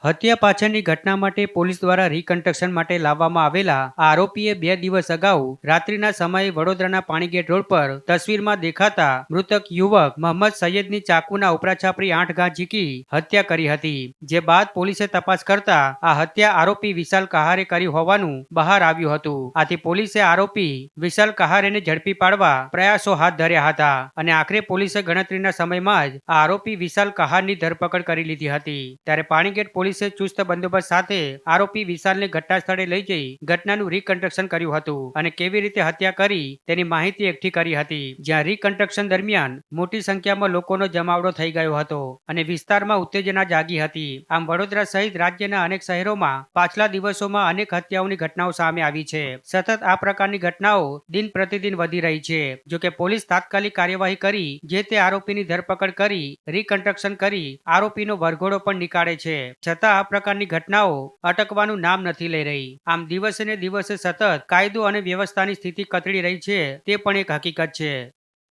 હત્યા પાછળની ઘટના માટે પોલીસ દ્વારા રિકન્સ્ટ્રક્શન માટે લાવવામાં આવેલા આ આરોપીએ 2 દિવસ અગાઉ રાત્રિના સમયે વડોદરાના પાણીગેટ રોડ પર તસવીરમાં દેખાતા મૃતક યુવક મોહમ્મદ સૈયદની ચાકુના ઉપરાછાપરી 8 ઘા ઝીકી હત્યા કરી હતી। જે બાદ પોલીસે તપાસ કરતા આ હત્યા આરોપી વિશાલ કહારે કરી હોવાનું બહાર આવ્યું હતું। આથી પોલીસે આરોપી વિશાલ કહારેને ઝડપી પાડવા પ્રયાસો હાથ ધર્યા હતા અને આખરે પોલીસે ગણતરીના સમયમાં જ આ આરોપી વિશાલ કહારની ધરપકડ કરી લીધી હતી। ત્યારે પાણીગેટ પોલીસે ચુસ્ત બંદોબસ્ત સાથે આરોપી વિશાલને ઘટના સ્થળે લઈ જઈ ઘટનાનું રિકન્સ્ટ્રક્શન કર્યું હતું અને કેવી રીતે હત્યા કરી તેની માહિતી એકઠી કરી હતી। જ્યાં રિકન્સ્ટ્રક્શન દરમિયાન મોટી સંખ્યામાં લોકોનો જમાવડો થઈ ગયો હતો અને વિસ્તારમાં ઉત્તેજના જાગી હતી। આમ વડોદરા સહિત રાજ્યના અનેક શહેરોમાં પાછલા દિવસોમાં અનેક હત્યાઓની ઘટનાઓ સામે આવી છે। સતત આ પ્રકારની ઘટનાઓ દિન પ્રતિદિન વધી રહી છે। જોકે પોલીસ તાત્કાલિક કાર્યવાહી કરી જે તે આરોપીની ધરપકડ કરી રિકન્સ્ટ્રક્શન કરી આરોપીનો વરઘોડો પણ નીકાળે છે। છતાં આ પ્રકારની ઘટનાઓ અટકવાનું નામ નથી લઈ રહી। આમ દિવસે ને દિવસે સતત કાયદો અને વ્યવસ્થાની સ્થિતિ કથળી રહી છે તે પણ એક હકીકત છે।